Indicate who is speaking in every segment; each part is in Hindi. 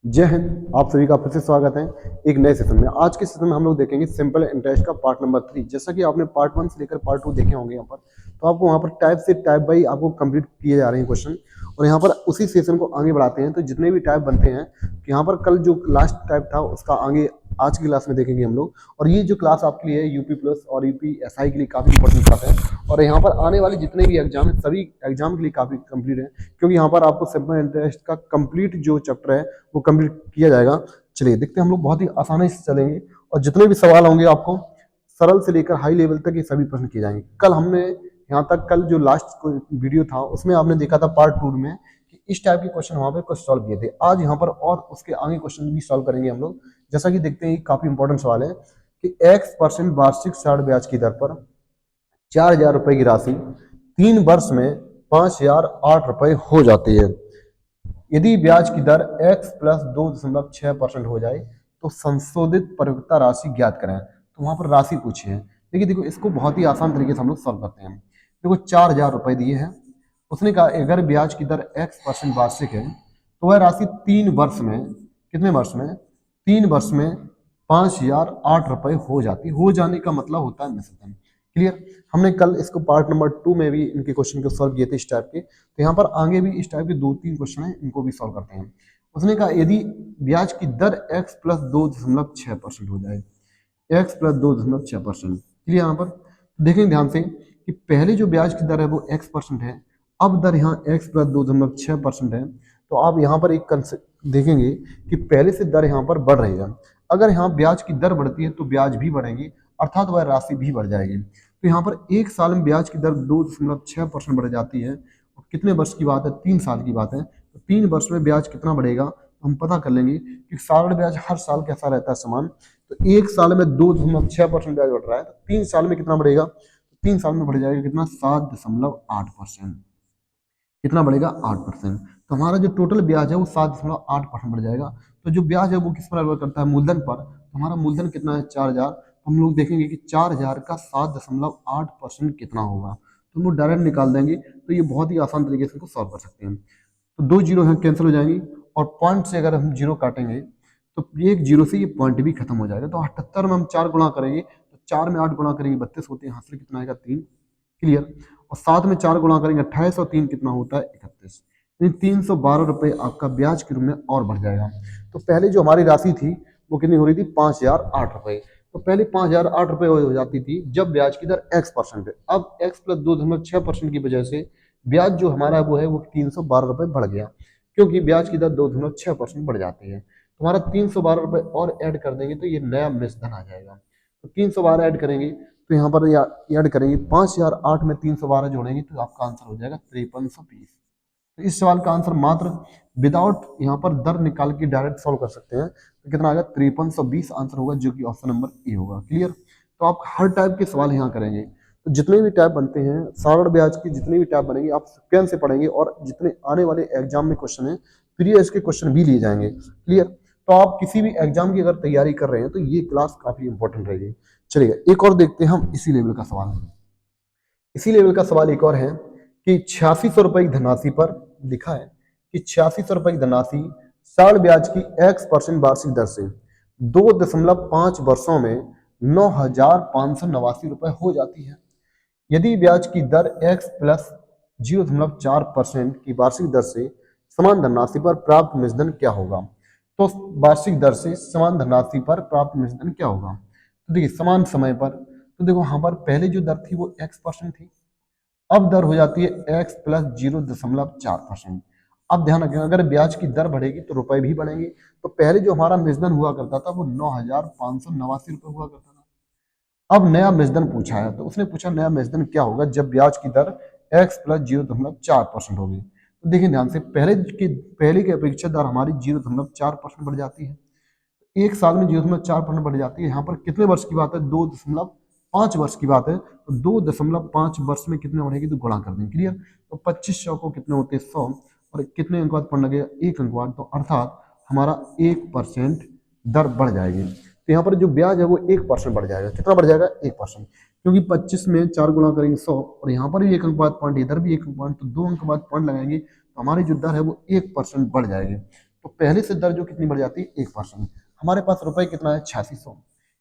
Speaker 1: जय हिंद। आप सभी का फिर से स्वागत है एक नए सेशन में। आज के सेशन में हम लोग देखेंगे सिंपल इंटरेस्ट का पार्ट नंबर 3। जैसा कि आपने पार्ट 1 से लेकर पार्ट 2 देखे होंगे यहाँ पर, तो आपको वहाँ पर टाइप से टाइप बाई आपको कंप्लीट किए जा रहे हैं क्वेश्चन, और यहाँ पर उसी सेशन को आगे बढ़ाते हैं। तो जितने भी टाइप बनते हैं, तो यहाँ पर कल जो लास्ट टाइप था उसका आगे आज की क्लास में देखेंगे हम लोग। और ये जो क्लास आपके लिए है यूपी प्लस और यूपी एसआई के लिए काफी इंपॉर्टेंट क्लास है, और यहाँ पर आने वाले जितने भी एग्जाम है सभी एग्जाम के लिए काफी कंप्लीट है, क्योंकि यहाँ पर आपको सिंपल इंटरेस्ट का कंप्लीट जो चैप्टर है वो कंप्लीट किया जाएगा। चलिए देखते हैं, हम लोग बहुत ही आसानी से चलेंगे और जितने भी सवाल होंगे आपको सरल से लेकर हाई लेवल तक ये सभी प्रश्न किए जाएंगे। कल हमने यहाँ तक कल जो लास्ट वीडियो था उसमें आपने देखा था पार्ट 2 में कि इस टाइप के क्वेश्चन वहां पे कुछ सॉल्व किए थे। आज यहाँ पर और उसके आगे क्वेश्चन भी सॉल्व करेंगे हम लोग। जैसा कि देखते हैं, काफी इंपॉर्टेंट सवाल है कि x% वार्षिक ऋण ब्याज की दर पर 4,000 रुपए की राशि 3 वर्ष में 5,008 रुपए हो जाती है। यदि ब्याज की दर x प्लस 2.6% हो जाए तो संशोधित परिपक्वता राशि ज्ञात करें। तो वहां पर राशि पूछी है। देखिए देखो, इसको बहुत ही आसान तरीके से हम लोग सॉल्व करते हैं। देखो 4,000 रुपए दिए हैं, उसने कहा अगर ब्याज की दर x% वार्षिक है तो वह राशि 3 वर्ष में, कितने वर्ष में, 3 वर्ष में 5,008 रुपए हो जाती। हो जाने का मतलब होता है निश्चित। क्लियर। हमने कल इसको पार्ट नंबर 2 में भी इनके क्वेश्चन को सॉल्व किए थे इस टाइप के, तो यहाँ पर आगे भी इस टाइप के 2-3 क्वेश्चन हैं, इनको भी सॉल्व करते हैं। उसने कहा यदि ब्याज की दर x प्लस 2.6% हो जाए, x प्लस 2.6%। क्लियर। यहाँ पर देखें ध्यान से कि पहले जो ब्याज की दर है वो x% है, अब दर यहाँ x प्लस 2.6% है। तो आप यहाँ पर एक देखेंगे कि पहले से दर यहाँ पर बढ़ रही है। अगर यहाँ ब्याज की दर बढ़ती है तो ब्याज भी बढ़ेगी, अर्थात वह राशि भी बढ़ जाएगी। तो यहाँ पर एक साल में ब्याज की दर 2.6% बढ़ जाती है। और कितने वर्ष की बात है? 3 साल की बात है। तो 3 वर्ष में ब्याज कितना बढ़ेगा तो हम पता कर लेंगे कि साधारण ब्याज हर साल कैसा रहता है, समान। तो एक साल में 2.6% ब्याज बढ़ रहा है, तो 3 साल में कितना बढ़ेगा? तो 3 साल में बढ़ जाएगा कितना? 7.8%। कितना बढ़ेगा? 8%। तो हमारा जो टोटल ब्याज है वो 7.8% बढ़ जाएगा। तो जो ब्याज है वो किस पर निर्भर करता है? मूलधन पर। तो हमारा मूलधन कितना है? 4,000। तो हम लोग देखेंगे कि 4,000 का 7.8% कितना होगा, तो हम लोग डायरेक्ट निकाल देंगे। तो ये बहुत ही आसान तरीके से इसको सॉल्व कर सकते हैं। तो 2 जीरो हैं कैंसिल हो जाएंगी, और पॉइंट से अगर हम जीरो काटेंगे तो एक जीरो से ये पॉइंट भी खत्म हो जाएगा। तो 78 में हम 4 गुणा करेंगे, तो 4 में 8 गुणा करेंगे 32 होते हैं, हासिल कितना आएगा? 3। क्लियर। और 7 में 4 गुणा करेंगे 28, और 3 कितना होता है? 31। यानी 312 रुपए आपका ब्याज के रूप में और बढ़ जाएगा। तो पहले जो हमारी राशि थी वो कितनी हो रही थी? 5,008 रुपए। तो पहले 5,008 रुपए हो जाती थी जब ब्याज की दर x% है। अब x प्लस 2.6% की वजह से ब्याज जो हमारा वो है वो 312 रुपए बढ़ गया, क्योंकि ब्याज की दर 2.6% बढ़ जाती है। तो हमारा 312 रुपए और ऐड कर देंगे तो ये नया मिश्रण आ जाएगा। तो 312 ऐड करेंगे, तो यहाँ पर ऐड करेंगे 5,008 में 312 जोड़ेंगे तो आपका आंसर हो जाएगा 5320। तो इस सवाल का आंसर मात्र विदाउट यहाँ पर दर निकाल के डायरेक्ट सॉल्व कर सकते हैं। तो कितना आएगा? 5320 आंसर होगा, जो कि ऑप्शन नंबर ए होगा। क्लियर। तो आप हर टाइप के सवाल यहाँ करेंगे। तो जितने भी टाइप बनते हैं साधारण ब्याज की, जितने भी टाइप बनेंगे आप पेन से पढ़ेंगे, और जितने आने वाले एग्जाम में क्वेश्चन है प्रीवियस के क्वेश्चन भी लिए जाएंगे। क्लियर। तो आप किसी भी एग्जाम की अगर तैयारी कर रहे हैं तो ये क्लास काफी इंपॉर्टेंट रहेगी। चलिए एक और देखते हैं हम इसी लेवल का सवाल। इसी लेवल का सवाल एक और है कि 8600 रुपए की धनराशि पर लिखा है कि 8600 रुपए की धनराशि साल ब्याज की x% वार्षिक दर से 2.5 वर्षों में 9,589 रुपए हो जाती है। यदि ब्याज की दर x प्लस 0.4% की वार्षिक दर से समान धनराशि पर प्राप्त मूलधन क्या होगा? तो वार्षिक दर से समान धनराशि पर प्राप्त मूलधन क्या होगा? तो देखिए समान समय पर, तो देखो यहाँ पर पहले जो दर थी वो x% थी, अब दर हो जाती है x प्लस 0.4%। अब ध्यान रखें, अगर ब्याज की दर बढ़ेगी तो रुपए भी बढ़ेंगे। तो पहले जो हमारा मूलधन हुआ करता था वो 9,589 रुपए हुआ करता था। अब नया मूलधन पूछा है, तो उसने पूछा नया मूलधन क्या होगा जब ब्याज की दर x प्लस 0.4% होगी। तो देखिए ध्यान से, पहले की अपेक्षा दर हमारी 0.4% बढ़ जाती है। एक साल में 0.4% बढ़ जाती है। यहाँ पर कितने वर्ष की बात है? 2.5 वर्ष की बात है। तो 2.5 वर्ष में कितने बढ़ेगी तो गुणा कर देंगे। क्लियर। तो 25 सौ को कितने होते हैं? 100, और कितने अंक बाद पढ़ना लगेगा? 1 अंक बाद। तो अर्थात हमारा 1% दर बढ़ जाएगी। तो यहाँ पर जो ब्याज है वो 1% बढ़ जाएगा। कितना बढ़ जाएगा? 1%, क्योंकि 25 में 4 गुणा करेंगे 100, और यहाँ पर भी 1 अंक बाद पॉइंट, इधर भी 1 अंक बाद, तो 2 अंक बाद पॉइंट लगाएंगे तो हमारी जो दर है वो 1% बढ़ जाएगी। तो पहले से दर जो कितनी बढ़ जाती है 1%। हमारे पास रुपए कितना है 8600,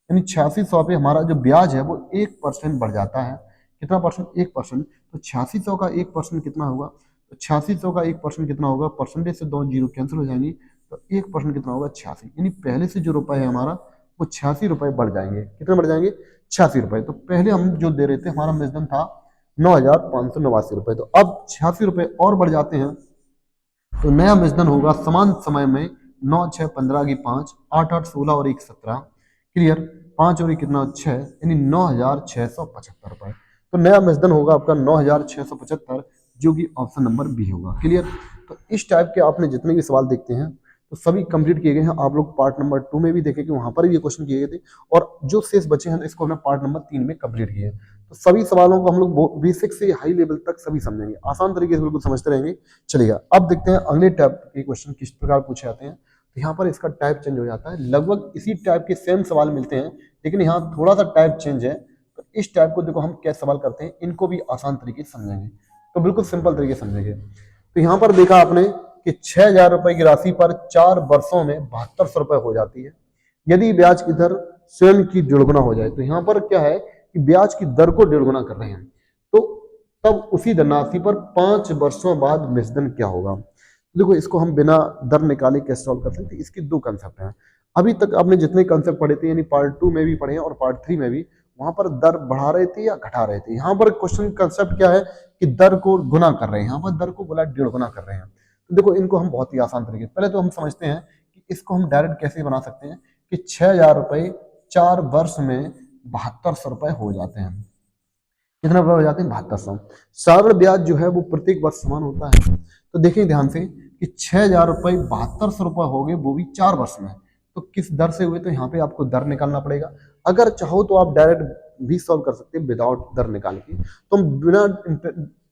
Speaker 1: यानी 8600 पे हमारा जो ब्याज है वो 1% बढ़ जाता है। कितना परसेंट? 1%। तो 8600 का 1% कितना होगा? तो 8600 का 1% कितना होगा? परसेंटेज से दो जीरो कैंसिल हो जाएंगी, तो 1% कितना होगा? 86। यानी पहले से जो रुपए है हमारा वो 86 रुपए बढ़ जाएंगे। कितने बढ़ जाएंगे? 86 रुपए। तो पहले हम जो दे रहे थे हमारा मूलधन था 9589 रुपए, तो अब 86 रुपए और बढ़ जाते हैं, तो नया मूलधन होगा समान समय में 9 6 15 की 5, 8 8 16 और 1 17। क्लियर? 5 और 1 कितना? 6, यानी 9675 रुपए। तो नया मूलधन होगा आपका 9675, जो कि ऑप्शन नंबर बी होगा। क्लियर? तो इस टाइप के आपने जितने भी सवाल देखते हैं तो सभी कंप्लीट किए गए हैं। आप लोग पार्ट नंबर 2 में भी देखेंगे, वहां पर भी ये क्वेश्चन किए गए थे, और जो शेष बचे हैं इसको हमने पार्ट नंबर 3 में कंप्लीट किए हैं। तो सभी सवालों को हम लोग बेसिक से हाई लेवल तक सभी समझेंगे, आसान तरीके से बिल्कुल समझते रहेंगे। चलिएगा, अब देखते हैं अगले टाइप के क्वेश्चन किस प्रकार पूछे जाते हैं। तो यहाँ पर इसका टाइप चेंज हो जाता है, लगभग इसी टाइप के सेम सवाल मिलते हैं, लेकिन यहाँ थोड़ा सा टाइप चेंज है। तो इस टाइप को देखो हम क्या सवाल करते हैं, इनको भी आसान तरीके से समझेंगे, तो बिल्कुल सिंपल तरीके से समझेंगे। तो यहाँ पर देखा आपने कि 6000 रुपए की राशि पर 4 वर्षों में 7200 रुपए हो जाती है, यदि ब्याज की दर स्वयं की 1.5 गुना हो जाए। तो यहाँ पर क्या है कि ब्याज की दर को 1.5 गुना कर रहे हैं, तो तब उसी धनराशि पर 5 वर्षों बाद मूलधन क्या होगा। देखो, इसको हम बिना दर निकाले कैसे सॉल्व कर सकते हैं, इसकी दो कंसेप्ट हैं। अभी तक आपने जितने कंसेप्ट पढ़े थे, यानी पार्ट 2 में भी पढ़े हैं और पार्ट 3 में भी, वहां पर दर बढ़ा रहे थे या घटा रहे थे। यहाँ पर क्वेश्चन कंसेप्ट क्या है कि दर को गुना कर रहे हैं, यहाँ पर दर को बोला 1.5 गुना कर रहे हैं। तो देखो, इनको हम बहुत ही आसान तरीके, पहले तो हम समझते हैं कि इसको हम डायरेक्ट कैसे बना सकते हैं कि 6000 रुपए 4 वर्ष में 7200 रुपए हो जाते हैं। कितना रुपए हो जाते हैं? 7200। सरल ब्याज जो है वो प्रत्येक वर्ष समान होता है। तो देखिए ध्यान से कि 6000 रुपए 7200 रुपए हो गए, वो भी 4 वर्ष में। तो किस दर से हुए? तो यहाँ पे आपको दर निकालना पड़ेगा। अगर चाहो तो आप डायरेक्ट भी सॉल्व कर सकते हैं विदाउट दर निकाल के। तो हम बिना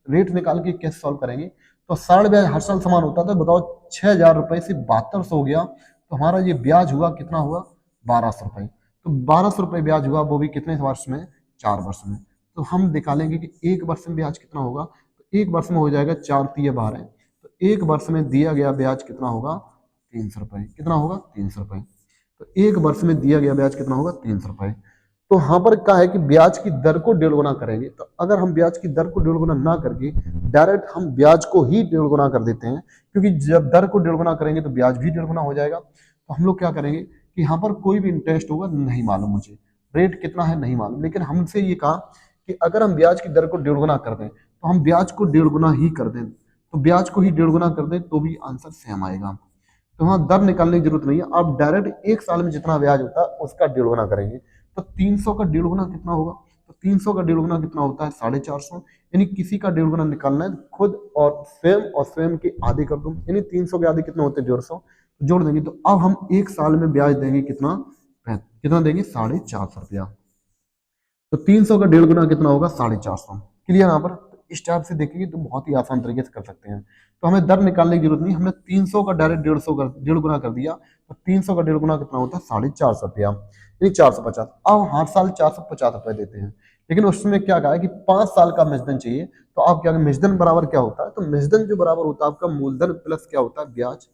Speaker 1: रेट निकाल के कैसे सॉल्व करेंगे? तो सरल ब्याज हर साल समान होता था। बताओ, 6000 रुपए से 7200 हो गया, तो हमारा ये ब्याज हुआ कितना हुआ? 1200 रुपए। तो 1200 रुपए ब्याज हुआ, वो भी कितने वर्ष में? 4 वर्ष में। तो हम निकालेंगे कि एक वर्ष में ब्याज कितना होगा। तो एक वर्ष में हो जाएगा 4 तिया 12, तो एक वर्ष में दिया गया ब्याज कितना होगा? 300 रुपए। कितना होगा? 300 रुपए। तो एक वर्ष में दिया गया ब्याज कितना होगा? 300 रुपए। तो यहाँ पर क्या है कि ब्याज की दर को 1.5 गुना करेंगे। तो अगर हम ब्याज की दर को 1.5 गुना ना करके डायरेक्ट हम ब्याज को ही 1.5 गुना कर देते हैं, क्योंकि जब दर को 1.5 गुना करेंगे तो ब्याज भी 1.5 गुना हो जाएगा। तो हम लोग क्या करेंगे कि यहाँ पर कोई भी इंटरेस्ट होगा नहीं मालूम, मुझे रेट कितना है नहीं मालूम, लेकिन हमसे ये कहा कि अगर हम ब्याज की दर को 1.5 गुना कर दें, तो हम ब्याज को 1.5 गुना ही कर दें। तो ब्याज को ही 1.5 गुना कर दें तो भी आंसर सेम आएगा। तो वहां दर निकालने की जरूरत नहीं है, आप डायरेक्ट एक साल में जितना ब्याज होता है उसका 1.5 गुना करेंगे। तो 300 का 1.5 गुना कितना होगा? तो 300 का 1.5 गुना कितना होता है? 450। यानी किसी का 1.5 गुना निकालना है खुद और स्वयं के आधे कर दूं, यानी 300 के आधे कितने होते हैं? 150। जोड़ देंगे, तो अब हम एक साल में ब्याज देंगे कितना? कितना देंगे? 450 रुपया। तो 300 का 1.5 गुना कितना होगा? 450। क्लियर? यहाँ पर इस टाइप से देखेंगे तो बहुत ही आसान तरीके से कर सकते हैं। तो हमें दर निकालने की जरूरत नहीं, हमने 300 का डायरेक्ट 1.5 गुना कर दिया। तो 300 का 1.5 गुना कितना होता है? 450 रुपया, यानी 450। अब हर साल 450 रुपए देते हैं, लेकिन उसमें क्या कहा है कि 5 साल का मूलधन चाहिए। तो आप क्या, मूलधन बराबर क्या होता है? तो मूलधन जो बराबर होता है आपका मूलधन प्लस क्या होता है? ब्याज।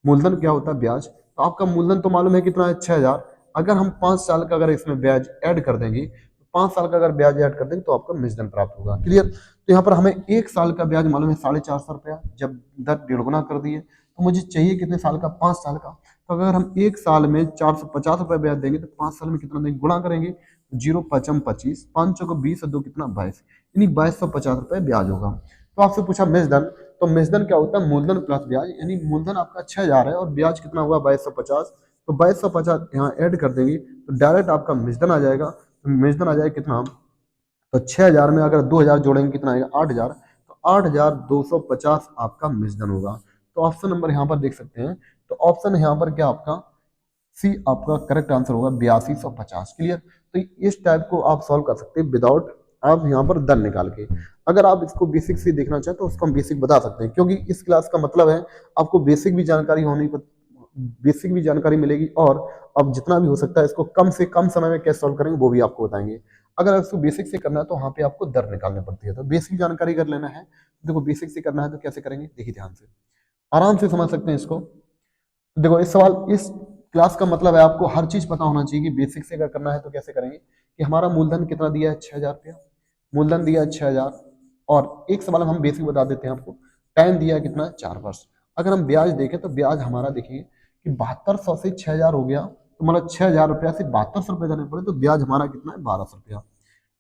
Speaker 1: मूलधन क्या होता है? ब्याज। तो आपका मूलधन तो मालूम है कितना है? 6000। अगर हम 5 साल का अगर इसमें ब्याज ऐड कर देंगे, 5 साल का अगर ब्याज ऐड कर देंगे तो आपका मूलधन प्राप्त होगा। क्लियर? तो यहाँ पर हमें एक साल का ब्याज मालूम है 450 रुपया, जब दर 1.5 गुना कर दिए, तो मुझे चाहिए कितने साल का? 5 साल का। तो अगर हम एक साल में 450 रुपये ब्याज देंगे तो 5 साल में कितना देंगे? गुणा करेंगे, 0 5 25, 5 को 20 2 कितना? 22, यानी 2250 रुपये ब्याज होगा। तो आपसे पूछा मूलधन, तो मूलधन क्या होता है? मूलधन प्लस ब्याज, यानी मूलधन आपका 6000 है और ब्याज कितना हुआ? 2250। तो 2250 यहाँ ऐड कर देंगे तो डायरेक्ट आपका मूलधन आ जाएगा। तो मूलधन आ जाएगा कितना? तो 6000 में अगर 2000 जोड़ेंगे कितना आएगा? 8000। तो 8250 आपका मूलधन होगा। तो ऑप्शन नंबर यहाँ पर देख सकते हैं। तो ऑप्शन यहाँ पर क्या आपका? सी आपका करेक्ट आंसर होगा 8250। क्लियर? तो इस टाइप को आप सॉल्व कर सकते हैं विदाउट आप यहाँ पर दर निकाल के। अगर आप इसको बेसिक से देखना चाहें तो उसको हम बेसिक बता सकते हैं, क्योंकि इस क्लास का मतलब है आपको बेसिक भी जानकारी होनी, बेसिक भी जानकारी मिलेगी, और अब जितना भी हो सकता है इसको कम से कम समय में कैसे सॉल्व करेंगे वो भी आपको बताएंगे। अगर इसको बेसिक से करना है तो वहाँ पे आपको दर निकालनी पड़ती है। तो बेसिक जानकारी कर लेना है, देखो बेसिक से करना है तो कैसे करेंगे, देखिए ध्यान से, आराम से समझ सकते हैं इसको। देखो इस सवाल इस क्लास का मतलब है आपको हर चीज पता होना चाहिए कि बेसिक से अगर करना है तो कैसे करेंगे, कि हमारा मूलधन कितना दिया है 6,000 रुपया, मूलधन दिया है 6,000, और एक सवाल में हम बेसिक बता देते हैं आपको, टाइम दिया है कितना 4 वर्ष। अगर हम ब्याज देखें तो ब्याज हमारा देखिए कि 7200 से 6,000 हो गया, तो मतलब 6,000 रुपया से 7200 रुपये देने पड़े, तो ब्याज हमारा कितना है 1,200 रुपया।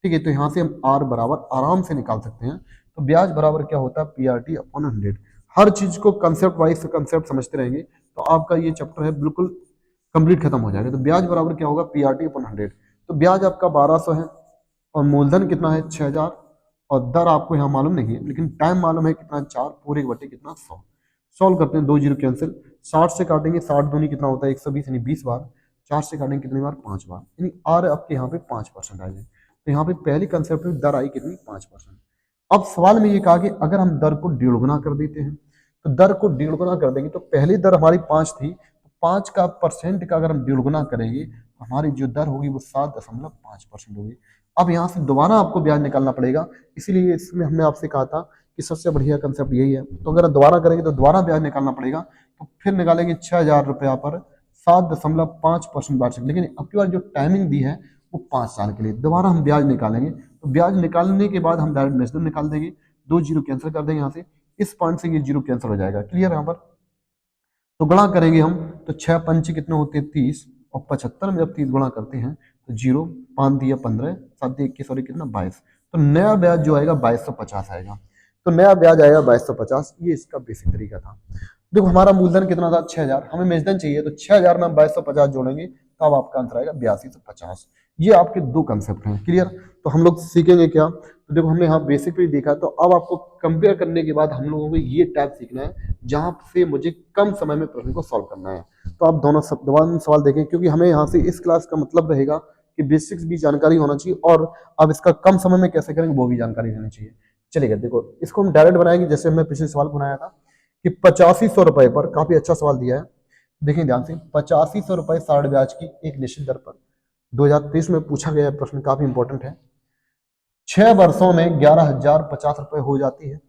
Speaker 1: ठीक है, तो यहाँ से हम आर बराबर आराम से निकाल सकते हैं। तो ब्याज बराबर क्या होता है PRT अपॉन 100। हर चीज को कंसेप्ट वाइज कंसेप्ट समझते रहेंगे तो आपका ये चैप्टर है बिल्कुल कंप्लीट खत्म हो जाएगा। तो ब्याज बराबर क्या होगा PRT अपॉन 100। तो ब्याज आपका 1,200 है और मूलधन कितना है 6,000, और दर आपको यहाँ मालूम नहीं है लेकिन टाइम मालूम है कितना 4 पूरे के बटे कितना 100। सॉल्व करते हैं, 2 जीरो कैंसिल, 60 से काटेंगे 60 दूनी कितना होता है 120 यानी 20 बार, 4 से काटेंगे कितनी बार 5 बार, यानी आर आपके यहाँ पे 5% आ जाए। तो यहाँ पे पहली कंसेप्ट में दर आई कितनी 5%। अब सवाल में ये कहा कि अगर हम दर को 1.5 गुना कर देते हैं, तो दर को 1.5 गुना कर देंगे तो पहली दर हमारी 5 थी, तो 5 का परसेंट का अगर हम 1.5 गुना करेंगे तो हमारी जो दर होगी वो 7.5% होगी। अब यहाँ से दोबारा आपको ब्याज निकालना पड़ेगा, इसीलिए इसमें हमने आपसे कहा था कि सबसे बढ़िया कंसेप्ट यही है। तो अगर दोबारा करेंगे तो दोबारा ब्याज निकालना पड़ेगा, तो फिर निकालेंगे 6,000 रुपया पर 7.5% वार्षिक, लेकिन अब की बार जो टाइमिंग दी है वो 5 साल के लिए। दोबारा हम ब्याज निकालेंगे, तो ब्याज निकालने के बाद हम डायरेक्ट नेशनल निकाल देंगे, 2 जीरो कैंसिल कर देंगे यहाँ से, इस पॉइंट से ये जीरो कैंसिल हो जाएगा। क्लियर यहाँ पर? तो गुणा करेंगे हम, तो 6 पंचे कितने होते हैं 30, और 75 में जब 30 गुणा करते हैं तो जीरो, 5 दिया 15, 7 दिया 21, सॉरी कितना 22। तो नया ब्याज जो आएगा 2250 आएगा। तो नया ब्याज आएगा 2250, ये इसका बेसिक तरीका था। देखो हमारा मूलधन कितना था 6,000, हमें मेजधन चाहिए, तो 6,000 में हम 2250 जोड़ेंगे तब आपका आंसर आएगा 8250। ये आपके दो कंसेप्ट हैं। क्लियर? तो हम लोग सीखेंगे क्या, तो देखो हमने यहाँ बेसिक पे देखा, तो अब आपको कंपेयर करने के बाद हम लोगों को ये टाइप सीखना है जहां से मुझे कम समय में प्रश्न को सॉल्व करना है। तो आप दोनों सवाल देखें, क्योंकि हमें यहाँ से इस क्लास का मतलब रहेगा कि बेसिक्स भी जानकारी होना चाहिए और अब इसका कम समय में कैसे करेंगे वो भी जानकारी रहनी चाहिए। चलिए देखो इसको हम डायरेक्ट बनाएंगे, जैसे हमने पिछले सवाल बनाया था कि 8500 रुपए पर, काफी अच्छा सवाल दिया है, देखें ध्यान से, 8500 रुपए साढ़ ब्याज की एक निश्चित दर पर 2023 में पूछा गया प्रश्न, काफी इंपॉर्टेंट है। 6 वर्षों में 11,050 रुपए हो जाती है।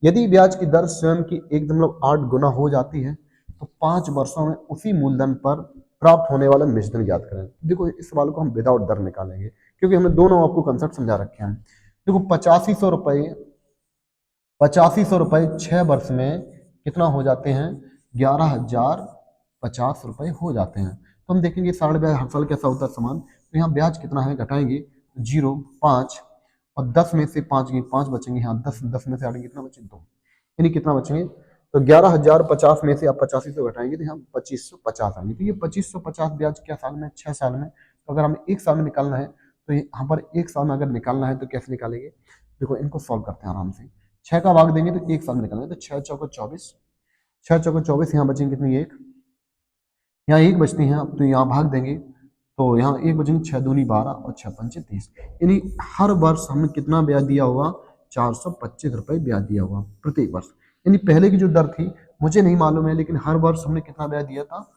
Speaker 1: यदि ब्याज की दर स्वयं की 1.8 गुना हो जाती है तो 5 वर्षों में उसी मूलधन पर प्राप्त होने वाला निश्चित ज्ञात करें। देखो इस सवाल को हम विदाउट दर निकालेंगे, क्योंकि हमने दोनों आपको कंसेप्ट समझा रखे हैं। देखो 8500 रुपए 6 वर्ष में कितना हो जाते हैं 11,050 रुपए हो जाते हैं। तो हम देखेंगे साढ़े ब्याज हर साल कैसा होता है समान, तो यहाँ ब्याज कितना है घटाएंगे, 0, 5 और 10 में से 5 गए 5 बचेंगे, यहाँ 10 में से हटेंगे कितना बचे 2, यानी कितना बचेंगे, तो 11,050 में से आप 85 घटाएंगे तो यहाँ 2,550 आएंगे। तो ये 2,550 ब्याज क्या साल में 6 साल में, तो अगर हमें एक साल में निकालना है तो यहाँ पर एक साल में अगर निकालना है तो कैसे निकालेंगे, देखो इनको सॉल्व करते हैं आराम से। 6 का भाग देंगे तो एक साल में निकालेंगे, तो 6 चौको 24, 6 चौको 24, यहाँ बचेंगे कितनी एक, यहाँ एक बचती है, तो यहाँ भाग देंगे तो यहाँ एक बचेंगे, 6 दूनी 12 और 6 पंचे 30, यानी हर वर्ष हमने कितना ब्याज दिया होगा 425 रुपए ब्याज दिया होगा प्रत्येक वर्ष। यानी पहले की जो दर थी मुझे नहीं मालूम है, लेकिन हर वर्ष हमने कितना ब्याज दिया था,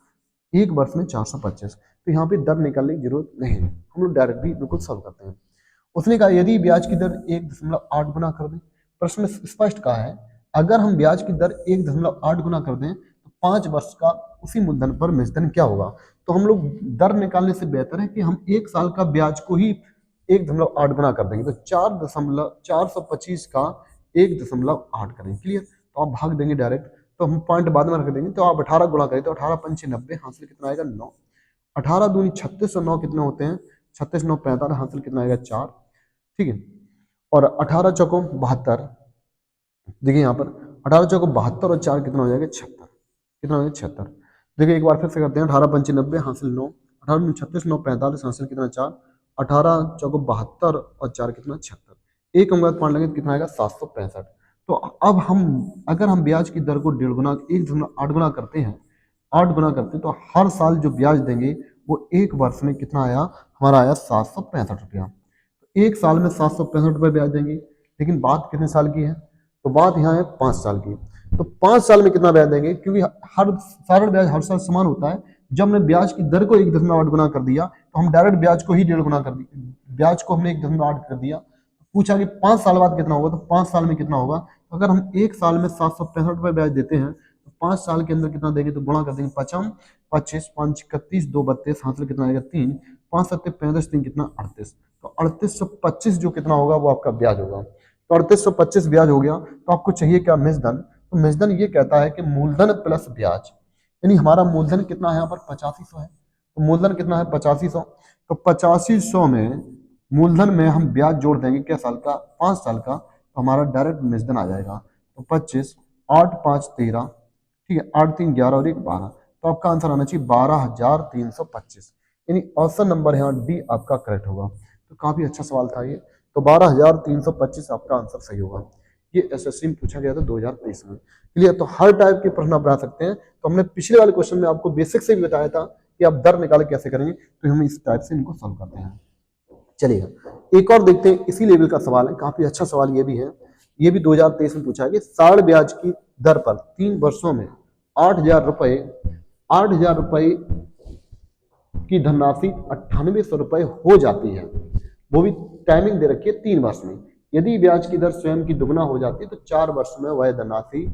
Speaker 1: एक वर्ष में 425। तो यहाँ पे दर निकालने की जरूरत नहीं है, हम लोग डायरेक्ट भी बिल्कुल सॉल्व करते हैं। उसने कहा यदि ब्याज की दर 1.8 गुना कर दें, प्रश्न में स्पष्ट कहा है अगर हम ब्याज की दर 1.8 गुना कर दें तो 5 वर्ष का उसी मूलधन पर निश्चित क्या होगा। तो हम लोग दर निकालने से बेहतर है कि हम एक साल का ब्याज को ही 1.8 गुना कर देंगे, तो 425 का 1.8 करेंगे। क्लियर? तो आप भाग देंगे डायरेक्ट, तो हम पॉइंट बाद में रख देंगे, तो आप 18 गुणा करें तो 18 पंचे 90, हासिल कितना आएगा 9, 18 दूनी 36 और 9 कितने होते हैं 36 9 45, हासिल कितना आएगा 4। ठीक है, और 18 चौको 72, देखिए यहाँ पर 18 चौको 72 और 4 कितना हो जाएगा 76, कितना हो जाएगा 76। देखिए एक बार फिर से करते हैं, 18 पंचे 90, हासिल 9, 18 दूनी 36 9 45, हासिल कितना 4, 18 चौको 72 और 4 कितना 76, एक अंगत पॉइंट लगे तो कितना आएगा 765। तो अब हम अगर हम ब्याज की दर को 1.5 गुना 1.8 गुना करते हैं, 8 गुना करते हैं, तो हर साल जो ब्याज देंगे वो एक वर्ष में कितना आया, हमारा आया 765 रुपया। एक साल में 765 रुपये ब्याज देंगे, लेकिन बात कितने साल की है, तो बात यहाँ है 5 साल की। तो 5 साल में कितना ब्याज देंगे, क्योंकि हर सारा ब्याज हर साल समान होता है, जब हमने ब्याज की दर को 1.8 गुना कर दिया तो हम डायरेक्ट ब्याज को ही 1.5 गुना कर दिया, ब्याज को हमने 1.8 कर दिया। पूछा कि 5 साल बाद कितना होगा, तो 5 साल में कितना होगा, तो अगर हम एक साल में 765 रुपये ब्याज देते हैं तो 5 साल के अंदर कितना देंगे, तो गुणा कर देंगे, 5 25, 5 31, 2 32, हाथ कितना आएगा 3, 5 7 35, 3 कितना 38, तो 3825 जो कितना होगा वो आपका ब्याज होगा। तो 3825 ब्याज हो गया। तो आपको चाहिए क्या, मेजधन। तो मेजधन ये कहता है कि मूलधन प्लस ब्याज, यानी हमारा मूलधन कितना है यहाँ पर 8500 है। तो मूलधन कितना है 8500, तो 8500 में मूलधन में हम ब्याज जोड़ देंगे क्या साल का, 5 साल का, तो हमारा डायरेक्ट मेजधन आ जाएगा। तो 25, 8 5 13, ठीक है, 8 3 11 और 1 12, तो आपका आंसर आना चाहिए 12325, यानी ऑप्शन नंबर यहाँ डी आपका करेक्ट होगा। तो काफी अच्छा सवाल था ये। तो 12325 आपका आंसर सही होगा। ये एसएससी में पूछा गया था 2023 में। क्लियर। तो हर टाइप के प्रश्न आप बना सकते हैं। तो हमने पिछले वाले क्वेश्चन में आपको बेसिक से भी बताया था कि आप दर निकाल कैसे करेंगे, तो हम इस टाइप से इनको सॉल्व करते हैं। चलिएगा एक और देखते हैं, इसी लेवल का सवाल है, काफी अच्छा सवाल ये भी है। ये भी 2023 में पूछा है कि साढ़ ब्याज की दर पर 3 वर्षों में 8,000 रुपए की धनराशि 9800 रुपए हो जाती है, वो भी टाइमिंग दे रखी है 3 वर्ष में। यदि ब्याज की दर स्वयं की दुगना हो जाती है तो 4 वर्ष में वह धनराशि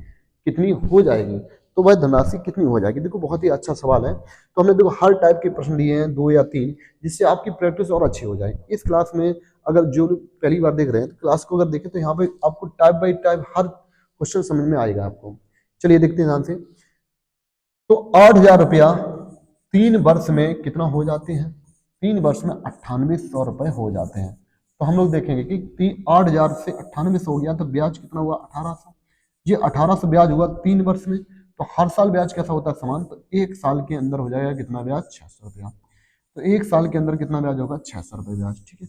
Speaker 1: कितनी हो जाएगी, तो वह धनराशि कितनी हो जाएगी। देखो बहुत ही अच्छा सवाल है। तो हमने देखो हर टाइप के प्रश्न लिए हैं 2 या 3, जिससे आपकी प्रैक्टिस और अच्छी हो जाए। इस क्लास में अगर जो पहली बार देख रहे हैं तो क्लास को अगर देखें तो यहाँ पे आपको type by type her question समझ में आएगा आपको। चलिए देखते हैं ध्यान से। तो 8,000 रुपया 3 वर्ष में कितना हो जाते हैं, 3 वर्ष में 9800 रुपए हो जाते हैं। तो हम लोग देखेंगे कि 8,000 से 9800 हो गया तो ब्याज कितना हुआ 1800। ये 1800 ब्याज हुआ 3 वर्ष में। तो हर साल ब्याज कैसा होता है समान, तो 1 साल के अंदर हो जाएगा कितना ब्याज 600 रुपया। तो 1 साल के अंदर कितना ब्याज होगा 600 रुपये ब्याज। ठीक है।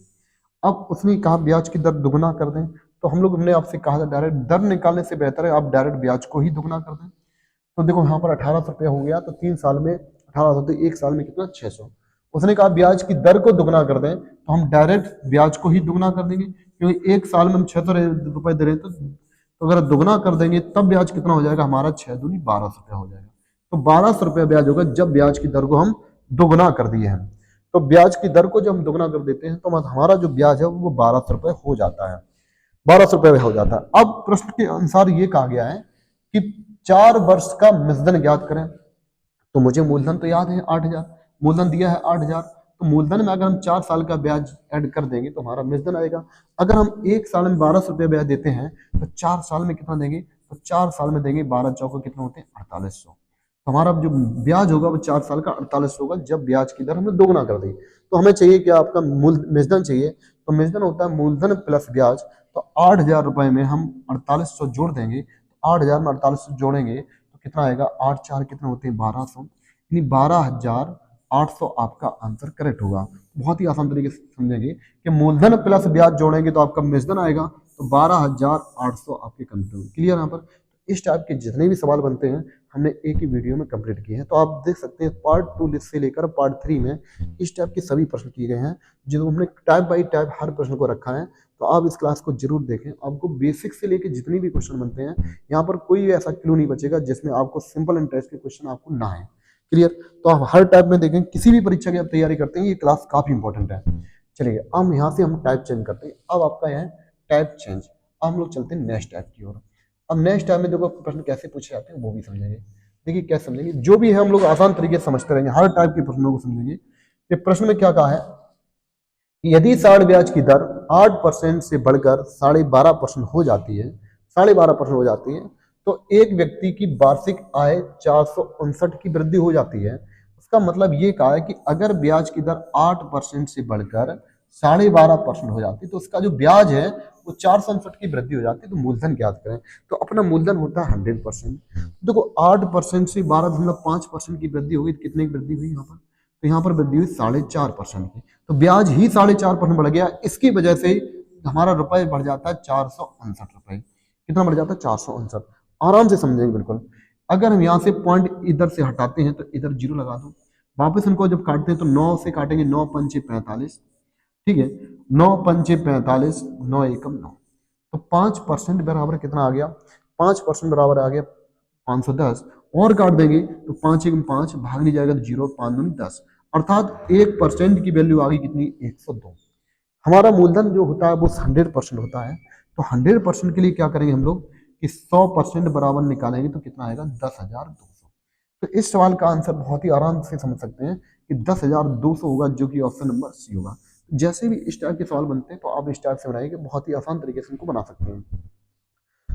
Speaker 1: अब उसने कहा ब्याज की दर दुगना कर दें, तो हम लोग हमने आपसे कहा था डायरेक्ट दर निकालने से बेहतर है आप डायरेक्ट ब्याज को ही दुगना कर दें। तो देखो यहाँ पर 1800 रुपया हो गया, तो 3 साल में 1800, तो 1 साल में कितना 600। उसने कहा ब्याज की दर को दुगना कर दें, तो हम डायरेक्ट ब्याज को ही दुगना कर देंगे, क्योंकि 1 साल में हम 600 रुपए दे रहे हैं। तो अगर दुगना कर देंगे तब ब्याज कितना हो जाएगा हमारा 6 दूनी 1200 रुपया हो जाएगा। तो 1200 रुपया ब्याज होगा जब ब्याज की दर को हम दुगना कर दिए हैं। तो ब्याज की दर को जब हम दुगना कर देते हैं तो हमारा जो ब्याज है वो 1200 रुपये हो जाता है, 1200 रुपये हो जाता है। अब प्रश्न के अनुसार ये कहा गया है कि 4 वर्ष का मिश्रण ज्ञात करें। तो मुझे मूलधन तो याद है 8,000, मूलधन दिया है 8,000, तो मूलधन में अगर हम 4 साल का ब्याज ऐड कर देंगे तो हमारा मिश्रण आएगा। अगर हम 1 साल में 1200 रुपये ब्याज देते हैं तो 4 साल में कितना देंगे, तो 4 साल में देंगे 12 चौके कितना होते हैं 4800। तो हमारा जो ब्याज होगा वो 4 साल का 4800 होगा जब ब्याज की दर हमने दोगुना कर दी। तो हमें चाहिए कि आपका मूल मिश्रण चाहिए, तो मिश्रण होता है मूलधन प्लस ब्याज। तो 8,000 रुपए में हम 4800 जोड़ देंगे, 8,000 में 4800 जोड़ेंगे तो कितना आएगा, 8 4 कितने होते हैं 1200, यानी 12,800 आपका आंसर करेक्ट होगा। बहुत ही आसान तरीके से समझेंगे कि मूलधन प्लस ब्याज जोड़ेंगे तो आपका मिश्रण आएगा, तो 12,800 आपके कंप्लीट होंगे। क्लियर यहाँ पर। इस टाइप के जितने भी सवाल बनते हैं हमने एक ही वीडियो में कंप्लीट किए हैं। तो आप देख सकते हैं पार्ट 2 से लेकर पार्ट 3 में इस टाइप के सभी प्रश्न किए गए हैं, जो हमने टाइप बाई टाइप हर प्रश्न को रखा है। तो आप इस क्लास को जरूर देखें, आपको बेसिक से लेकर जितनी भी क्वेश्चन बनते हैं यहाँ पर कोई ऐसा क्लू नहीं बचेगा जिसमें आपको सिंपल एंड टेस्ट के क्वेश्चन आपको ना है। क्लियर। तो आप हर टाइप में देखें, किसी भी परीक्षा की आप तैयारी करते हैं ये क्लास काफी इंपॉर्टेंट है। चलिए अब यहाँ से हम टाइप चेंज करते हैं। अब आपका है टाइप चेंज। अब हम लोग चलते हैं नेक्स्ट टाइप की ओर। अब नेक्स्ट टाइम में देखो प्रश्न कैसे पूछे जाते हैं वो भी समझेंगे। देखिए क्या समझेंगे, जो भी है हम लोग आसान तरीके से समझते रहेंगे, हर टाइप के प्रश्नों को समझेंगे। कि प्रश्न में क्या कहा है कि यदि साढ़ ब्याज की दर 8% से बढ़कर 12.5% हो जाती है, 12.5% हो जाती है, तो एक व्यक्ति की वार्षिक आय 459 की वृद्धि हो जाती है। उसका मतलब ये कहा है कि अगर ब्याज की दर 8% से बढ़कर 12.5% हो जाती है तो उसका जो ब्याज है वो 459 की वृद्धि हो जाती है। तो मूलधन ज्ञात करें। तो अपना मूलधन होता है 100%। देखो 8% से 12.5% की वृद्धि हुई, कितने की वृद्धि हुई यहाँ पर, तो यहाँ पर वृद्धि हुई 4.5% की। तो ब्याज ही 4.5% बढ़ गया, इसकी वजह से हमारा रुपए बढ़ जाता है 459 रुपए। कितना बढ़ जाता है 459। आराम से समझेंगे बिल्कुल। अगर हम यहाँ से पॉइंट इधर से हटाते हैं तो इधर 0 लगा दो, वापस इनको जब काटते हैं तो 9 से काटेंगे, 9 पंचे 45, ठीक है, 9 पंचे 45, 9 एकम 9। तो 5% बराबर कितना आ गया, 5% बराबर आ गया 510। और काट देंगे तो 5 एकम 5, भाग नहीं जाएगा तो 0, 5 दूनी 10, अर्थात 1% की वैल्यू आ गई कितनी 102। हमारा मूलधन जो होता है वो 100% होता है। तो 100% के लिए क्या करेंगे हम लोग, कि 100% बराबर निकालेंगे तो कितना आएगा 10,200। तो इस सवाल का आंसर बहुत ही आराम से समझ सकते हैं कि 10,200 होगा, जो कि ऑप्शन नंबर सी होगा। जैसे भी इस टाइप के सवाल बनते हैं तो आप इस टाइप से बनाइए, बहुत ही आसान तरीके से इनको बना सकते हैं।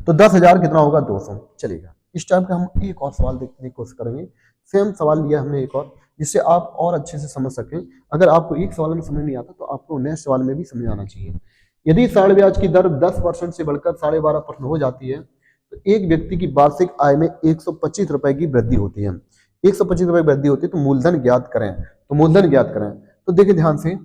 Speaker 1: तो 10,000 कितना होगा 200, चलेगा। इस टाइप का हम एक और सवाल देखने की कोशिश करेंगे। सेम सवाल लिया हमने एक और, जिससे आप और अच्छे से समझ सकें। अगर आपको एक सवाल में समझ नहीं आता तो आपको नेक्स्ट सवाल में भी समझ आना चाहिए। यदि साढ़े ब्याज की दर 10% से बढ़कर 12.5% हो जाती है तो एक व्यक्ति की वार्षिक आय में 125 रुपए की वृद्धि होती है। 125 रुपए वृद्धि होती है तो मूलधन ज्ञात करें। तो मूलधन ज्ञात करें, तो देखिए ध्यान से,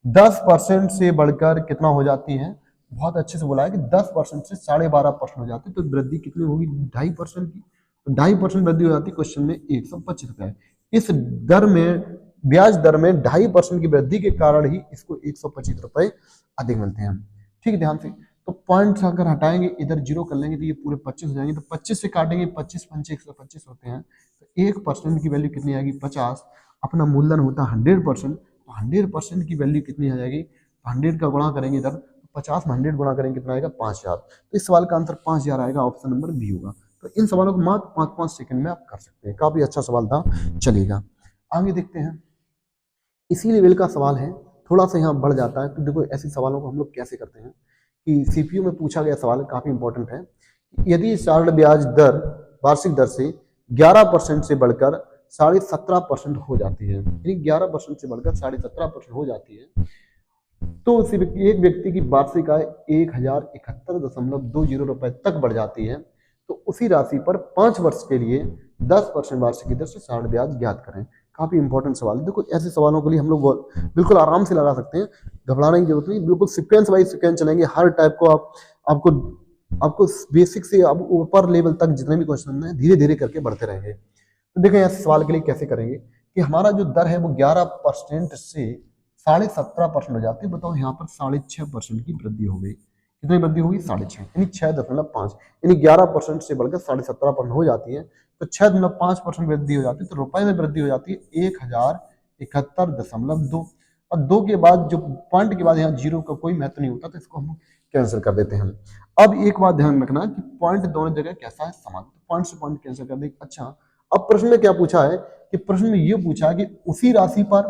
Speaker 1: 10% से बढ़कर कितना हो जाती है, बहुत अच्छे से बोला है कि 10% से 12.5% हो जाती है, तो वृद्धि कितनी होगी 2.5% की। तो 2.5% वृद्धि हो जाती है क्वेश्चन में 125 रुपए। इस दर में, ब्याज दर में 2.5% की वृद्धि के कारण ही इसको 125 रुपए अधिक मिलते हैं। ठीक है, ध्यान से। तो पॉइंट अगर हटाएंगे, इधर जीरो कर लेंगे तो ये पूरे 25 हो जाएंगे। तो 25 से काटेंगे, 25 पंचे 125 होते हैं, तो 1% की वैल्यू कितनी आएगी 50। अपना मूलधन होता है 100%, तो 100% की वैल्यू कितनी आ जाएगी, 100 का गुणा करेंगे इधर, 50 में 100 गुणा करेंगे कितना आएगा 5,000। तो इस सवाल का आंसर 5,000 आएगा, ऑप्शन नंबर बी होगा। तो इन सवालों को मात्र 5-5 सेकंड में आप कर सकते हैं। काफी अच्छा सवाल था, चलेगा। आगे देखते हैं, इसी लेवल का सवाल है, थोड़ा सा यहाँ बढ़ जाता है। तो देखो ऐसे सवालों को हम लोग कैसे करते हैं कि सीपीयू में पूछा गया सवाल काफी इंपॉर्टेंट है। यदि साधारण ब्याज दर वार्षिक दर से 11% से बढ़कर 17.5% हो जाती है, यानी 11% से बढ़कर 17.5% हो जाती है, तो सिर्फ एक व्यक्ति की वार्षिक आय 1,071.20 रुपए तक बढ़ जाती है, तो उसी राशि पर 5 वर्ष के लिए 10% वार्षिक की दर से साधारण ब्याज ज्ञात करें। काफी इंपॉर्टेंट सवाल है। देखो ऐसे सवालों के लिए हम लोग बिल्कुल आराम से लगा सकते हैं, घबराने की जरूरत नहीं, बिल्कुल सीक्वेंस वाइज सीक्वेंस चलेंगे। हर टाइप को आपको आपको बेसिक से अब ऊपर लेवल तक जितने भी क्वेश्चन हैं धीरे धीरे करके बढ़ते रहेंगे। तो देखें ऐसे सवाल के लिए कैसे करेंगे कि हमारा जो दर है वो 11% से 17.5% हो जाती है। बताओ यहाँ पर 6.5% की वृद्धि हो गई। कितनी वृद्धि होगी 6.5, यानी 6.5, यानी 11% से बढ़कर 17.5% हो जाती है, तो 6.5% वृद्धि हो जाती है, तो रुपए में वृद्धि हो जाती है 1,071.2। और 2 के बाद जो पॉइंट के बाद यहाँ जीरो का कोई महत्व नहीं होता, तो इसको हम कैंसिल कर देते हैं। अब एक बात ध्यान रखना कि पॉइंट दोनों जगह कैसा है, समान, पॉइंट से पॉइंट कैंसिल कर देंगे। अच्छा, अब प्रश्न में क्या पूछा है कि प्रश्न में ये पूछा है कि उसी राशि पर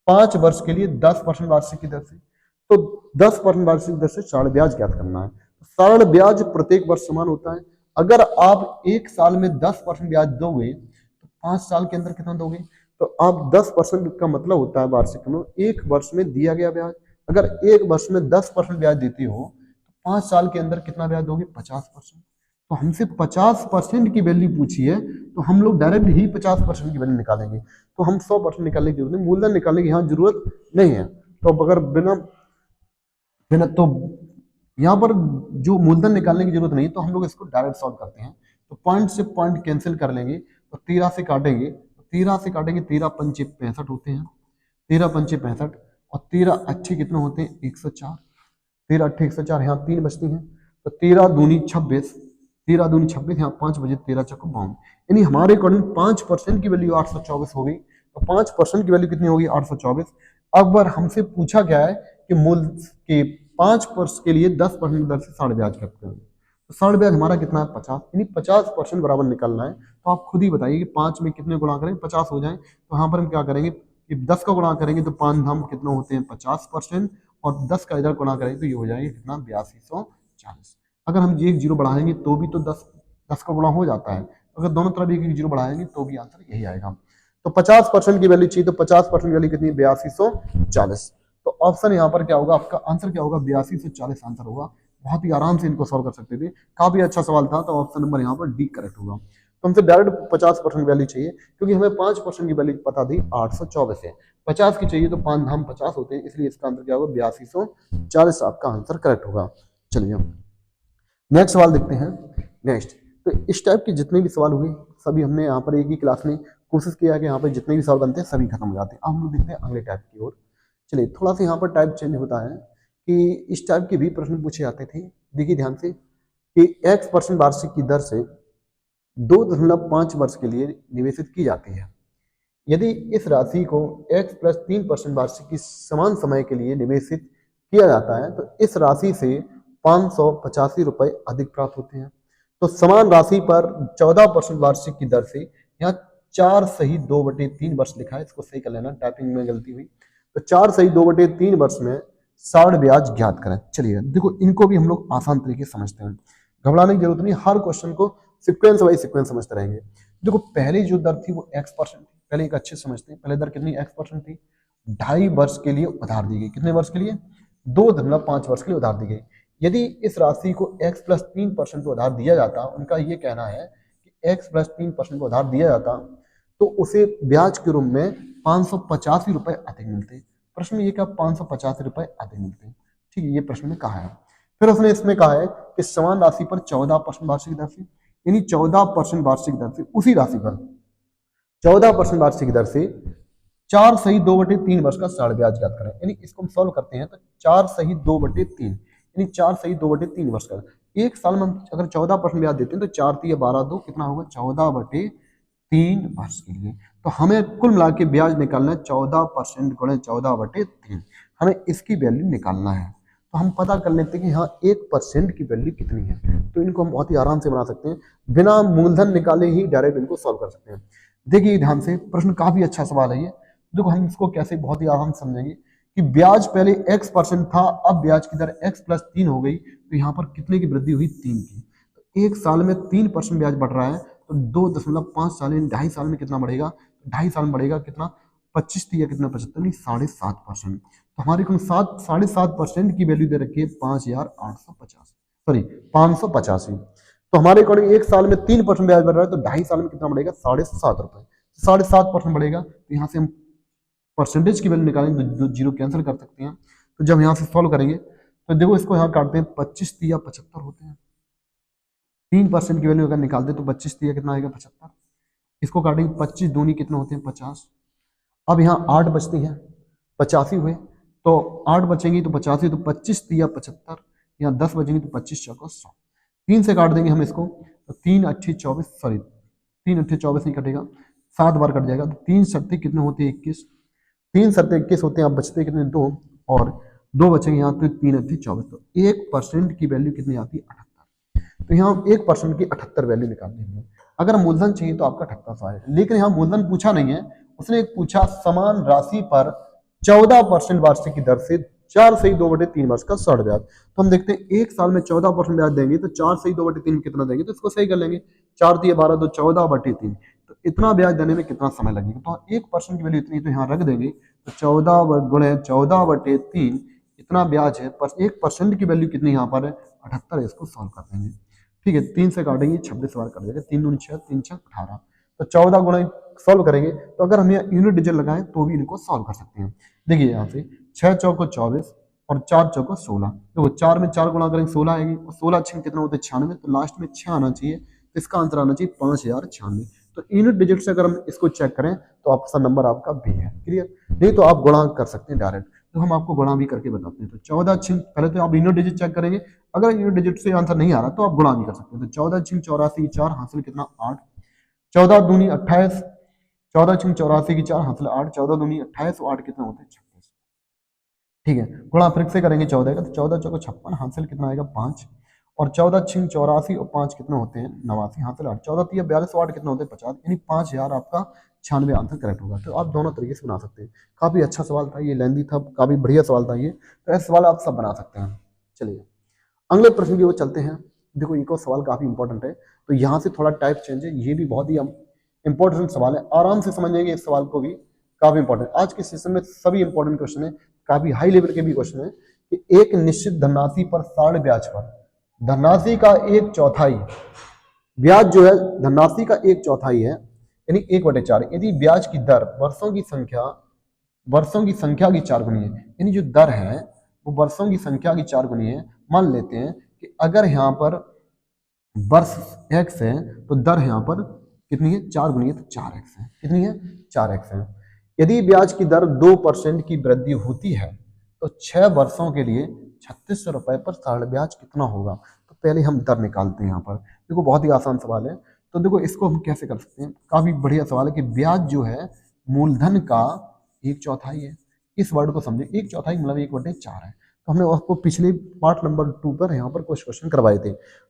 Speaker 1: 5 वर्ष के लिए 10% वार्षिक की दर से, तो 10% वार्षिक दर से साढ़े ब्याज ज्ञात करना है। साढ़े ब्याज प्रत्येक वर्ष समान होता है। अगर आप एक साल में 10% ब्याज दोगे तो 5 साल के अंदर कितना दोगे, तो आप 10% का मतलब होता है वार्षिक में एक वर्ष में दिया गया ब्याज। अगर एक वर्ष में 10% ब्याज देती हो तो 5 साल के अंदर कितना ब्याज दोगे 50%। तो हमसे 50% की वैल्यू पूछी है, तो हम लोग डायरेक्ट ही 50% की वैल्यू निकालेंगे। तो हम 100% निकालने की जरूरत नहीं, मूलधन निकालने की यहाँ जरूरत नहीं है। तो अब अगर बिना बिना तो यहाँ पर जो मूलधन निकालने की जरूरत नहीं, तो हम लोग इसको डायरेक्ट सॉल्व करते हैं। तो पॉइंट से पॉइंट कैंसिल कर लेंगे, तो 13 से काटेंगे, तो 13 से काटेंगे, 13 पंचे 65 होते हैं, 13 पंचे 65, और 13 अच्छे कितने होते हैं 104, 13 अट्ठे 104, यहाँ 3 बचती हैं, तो 13 दूनी 26, 13 दूनी 26, यहाँ 5 बजे 13 चक्को 52, यानी हमारे अकॉर्डिंग 5% की वैल्यू 824 हो गई। तो 5% की वैल्यू कितनी होगी 824। अब बार हमसे पूछा गया है कि मूल के 5 वर्ष के लिए 10% दर से साढ़े ब्याज करते हैं, तो साढ़े ब्याज हमारा कितना है 50, यानी 50% बराबर निकलना है। तो आप खुद ही बताइए कि 5 में कितने गुणा करें 50 हो जाए। तो यहाँ पर हम क्या करेंगे कि 10 का गुणा करेंगे तो 5 धाम कितने होते हैं 50%, और 10 का इधर गुणा करेंगे तो ये हो जाएगा कितना 8240। अगर हम एक जीरो बढ़ाएंगे तो भी तो 10 का गुणा हो जाता है, अगर दोनों तरफ एक जीरो बढ़ाएंगे तो भी आंसर यही आएगा। तो 50% की वैल्यू चाहिए, तो 50% वैल्यू कितनी 8240। तो ऑप्शन यहाँ पर क्या होगा, आपका आंसर क्या होगा 8240 आंसर होगा। बहुत ही आराम से इनको सॉल्व कर सकते थे, काफी अच्छा सवाल था। तो ऑप्शन नंबर यहाँ पर डी करेक्ट होगा। तो हमसे डायरेक्ट 50% वैल्यू चाहिए, क्योंकि हमें 5% की वैल्यू पता थी 824 है, 50 की चाहिए तो 5 धाम 50 होते हैं, इसलिए इसका आंसर क्या होगा 8240 आपका आंसर करेक्ट होगा। चलिए नेक्स्ट सवाल देखते हैं। नेक्स्ट, तो इस टाइप के जितने भी सवाल हुए सभी हमने यहाँ पर एक ही क्लास में कोशिश किया कि यहाँ पर जितने भी सवाल बनते हैं सभी खत्म हो जाते हैं। अब हम लोग देखते हैं अगले टाइप की ओर। चलिए थोड़ा सा यहाँ पर टाइप चेंज होता है कि इस टाइप के भी प्रश्न पूछे जाते थे। देखिए ध्यान से कि x% वार्षिक की दर से 2.5 वर्ष के लिए निवेशित की जाती है। यदि इस राशि को x प्लस 3% वार्षिक की समान समय के लिए निवेशित किया जाता है तो इस राशि से 585 रुपए अधिक प्राप्त होते हैं। तो समान राशि पर 14% वार्षिक की दर से, यहाँ 4/2/3 वर्ष लिखा है, इसको सही कर लेना, टाइपिंग में गलती हुई। तो 4/2/3 वर्ष में साढ़ ब्याज ज्ञात करें। चलिए देखो, इनको भी हम लोग आसान तरीके से समझते हैं, घबराने की जरूरत नहीं, हर क्वेश्चन को सिक्वेंस वाइज सिक्वेंस समझते रहेंगे। देखो पहली जो दर थी वो x% थी, पहले एक अच्छे समझते हैं, पहले दर कितनी x% थी, 2.5 वर्ष के लिए उधार दी गई। कितने वर्ष के लिए? 2.5 वर्ष के लिए उधार दी गई। यदि इस राशि को x + 3% पे उधार दिया जाता, उनका ये कहना है कि x + 3% पे उधार दिया जाता तो उसे ब्याज के रूप में 585 रुपए अधिक मिलते। प्रश्न में ये क्या 585 रुपए अधिक मिलते हैं, ठीक है, ये प्रश्न में कहा है। फिर उसने इसमें कहा है कि समान राशि पर 14% वार्षिक दर से, यानी 14% वार्षिक दर से, उसी राशि पर 14% वार्षिक दर से 4/2/3 वर्ष का साढ़ ब्याज ज्ञात करें। यानी इसको हम सॉल्व करते हैं तो 4/2/3, यानी 4/2/3 वर्ष का, एक साल में हम अगर 14% ब्याज देते हैं तो 4×3 = 12, 2 कितना होगा 14/3 वर्ष के लिए। तो हमें कुल मिला के ब्याज निकालना है 14% गुणे 14/3, हमें इसकी वैल्यू निकालना है। तो हम पता कर लेते हैं कि हाँ 1% की वैल्यू कितनी है। तो इनको हम बहुत ही आराम से बना सकते हैं, बिना मूलधन निकाले ही डायरेक्ट इनको सॉल्व कर सकते हैं। देखिए ध्यान से, प्रश्न काफी अच्छा सवाल है ये। देखो हम इसको कैसे बहुत ही आराम से समझेंगे कि ब्याज पहले x% था, अब ब्याज की दर x + 3 हो गई, तो यहाँ पर कितने की वृद्धि हुई 3 की। तो एक साल में 3% ब्याज बढ़ रहा है, तो 2.5 साल यानी 2.5 साल में कितना बढ़ेगा, 2.5 साल में बढ़ेगा कितना 25 या कितना 75 नहीं 7.5%। तो हमारे को 7.5% की वैल्यू दे रखी है 5,850, सॉरी 585। तो हमारे अकॉर्डिंग एक साल में 3% ब्याज बढ़ रहा है, तो 2.5 साल में कितना बढ़ेगा 7.5 रुपए, 7.5% बढ़ेगा। तो यहाँ से हम परसेंटेज की वैल्यू निकालेंगे तो जीरो कैंसिल कर सकते हैं। तो जब यहाँ से सॉल्व करेंगे तो देखो इसको यहाँ काटते हैं, 25 या 75 होते हैं, 3% की वैल्यू अगर निकालते तो 25 कितना आएगा 75, इसको काटेंगे 25 दूनी कितने होते हैं 50। अब यहाँ 8 बचती हैं, 85 हुए, तो 8 बचेंगी तो 85, तो 25×3 = 75, यहाँ 10 बचेंगी तो 25×4 = 100। 3 से काट देंगे हम इसको, तो 3×8 = 24, सॉरी 3×8 = 24 नहीं कटेगा, 7 बार कट जाएगा, तो 3×7 कितने होते हैं 21, 3×7 21 होते हैं। अब बचते कितने 2, और 2 बचेंगे यहाँ, तो 3×8 = 24। तो 1% की वैल्यू कितनी आती है 78। तो यहाँ 1% की 78 वैल्यू निकालनी है। अगर मूलधन चाहिए तो आपका 78 आएगा, लेकिन यहाँ मूलधन पूछा नहीं है, उसने एक पूछा समान राशि पर 14% वार्षिक की दर से 4/2/3 वर्ष का साढ़ ब्याज। तो हम देखते हैं एक साल में 14% ब्याज देंगे तो 4/2/3 कितना देंगे, तो इसको सही कर लेंगे, 4×3 = 12, तो 14/3, तो इतना ब्याज देने में कितना समय लगेगा। तो 1% की वैल्यू इतनी, तो यहाँ रख देंगे, तो 14 गुणे 14/3 इतना ब्याज है, पर 1% की वैल्यू कितनी यहाँ पर है 78, इसको सॉल्व कर देंगे। ठीक है, 3 से काटेंगे 26 बार कट जाएगा, 3 दूनी 6, 3×6 = 18, तो 14 गुणे सॉल्व करेंगे तो अगर हम यहाँ यूनिट डिजिट लगाएं तो भी इनको सॉल्व कर सकते हैं। देखिए यहाँ से 6×4 = 24 और 4×4 = 16, तो 4 में 4 गुणा करेंगे 16 आएगी, और 16×6 कितना होता है 96, तो लास्ट में 6 आना चाहिए, तो इसका आंसर आना चाहिए 5096। तो यूनिट डिजिट से अगर हम इसको चेक करें तो आपका नंबर आपका बी है। क्लियर? नहीं तो आप गुणा कर सकते हैं डायरेक्ट, तो हम आपको गुणा भी करके बताते हैं। तो 14×6 पहले तो आप यूनिट डिजिट चेक करेंगे, अगर यूनिट डिजिट से आंसर नहीं आ रहा तो आप गुणा भी कर सकते हैं। तो 14×6 = 84, 4 हासिल कितना 8, 14 दूनी 28, 14×6 = 84 की 4 हासिल 8, 14 दूनी 28 और 8 कितना होते हैं 36। ठीक है, गुणा फिर से करेंगे 14 का, तो 14×4 = 56, हासिल कितना आएगा 5, और 14×6 = 84 और 5 कितना होते हैं 89, हासिल 8, 14×3 = 42 और 8 कितना होते हैं 50, यानी 5000 आपका 96 आंसर करेक्ट होगा। तो आप दोनों तरीके से बना सकते हैं। काफी अच्छा सवाल था ये, लेंदी था, काफी बढ़िया सवाल था ये, तो ऐसे सवाल आप सब बना सकते हैं। चलिए अगले प्रश्न की ओर चलते हैं। देखो एक और सवाल काफी इंपॉर्टेंट है, तो यहाँ से थोड़ा टाइप चेंज है, ये भी बहुत ही इंपॉर्टेंट सवाल है, आराम से समझेंगे इस सवाल को भी, काफी इंपॉर्टेंट। आज के सेशन में सभी इंपॉर्टेंट क्वेश्चन है, काफी हाई लेवल के भी क्वेश्चन है कि एक निश्चित धनराशि पर साढ़ ब्याज पर धनराशि का 1/4 ब्याज जो है, धनराशि का 1/4 है, यानी 1/4, यदि ब्याज की दर वर्षों की संख्या की 4 गुनी है, यानी जो दर है वो वर्षों की संख्या की 4 गुनी है। मान लेते हैं कि अगर यहाँ पर वर्ष x है तो दर यहाँ पर कितनी है 4 गुनी है, तो 4x है, कितनी है 4x है। यदि ब्याज की दर 2% की वृद्धि होती है तो 6 वर्षों के लिए 3600 रुपए पर साढ़ ब्याज कितना होगा। तो पहले हम दर निकालते हैं। यहाँ पर देखो बहुत ही आसान सवाल है, तो देखो इसको हम कैसे कर सकते हैं, काफी बढ़िया सवाल है कि ब्याज जो है मूलधन का 1/4 है। इस वर्ड को समझे, 1/4 मतलब 1/4 है, तो हमने आपको पिछले पार्ट नंबर 2 पर यहाँ पर कुछ क्वेश्चन करवाए थे।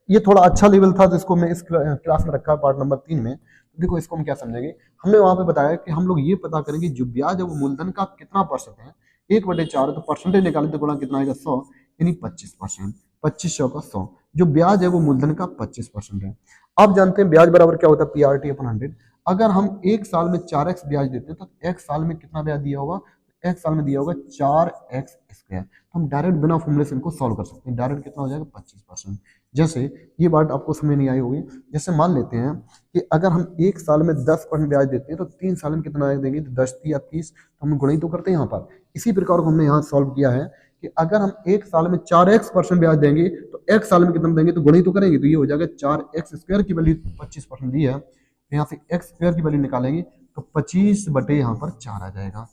Speaker 1: ये थोड़ा अच्छा लेवल था, तो इसको मैं इस क्लास में रखा है पार्ट नंबर 3 में। देखो इसको हम क्या समझेंगे, हमने वहां पे बताया कि हम लोग ये पता करेंगे जो ब्याज है वो मूलधन का कितना परसेंट है, 1/4 है, तो परसेंटेज निकालें तो गुणा कितना आएगा 100, यानी 25%। 2500 का 100, जो ब्याज है वो मूलधन का 25% है। आप जानते हैं ब्याज बराबर क्या होता है, PRT अपन 100। अगर हम एक साल में 4x ब्याज देते हैं तो एक साल में कितना ब्याज दिया होगा, एक साल में दिया होगा 4x²। तो हम डायरेक्ट बिना फॉर्मूले से इनको सॉल्व कर सकते हैं। डायरेक्ट कितना हो जाएगा 25%। जैसे ये बात आपको समझ नहीं आई होगी, जैसे मान लेते हैं कि अगर हम एक साल में 10% ब्याज देते हैं तो 3 साल में कितना देंगे, तो 10 या 30, तो हम गुणा ही तो करते हैं यहाँ पर। इसी प्रकार को हमने यहाँ सॉल्व किया है कि अगर हम एक साल में 4x% ब्याज देंगे तो एक साल में कितना देंगे, तो गुणा ही तो करेंगे, तो ये हो जाएगा 4x² की वैल्यू 25% दी है, तो यहाँ से x² की वैल्यू निकालेंगे तो 25/, यहाँ पर 4 आ जाएगा।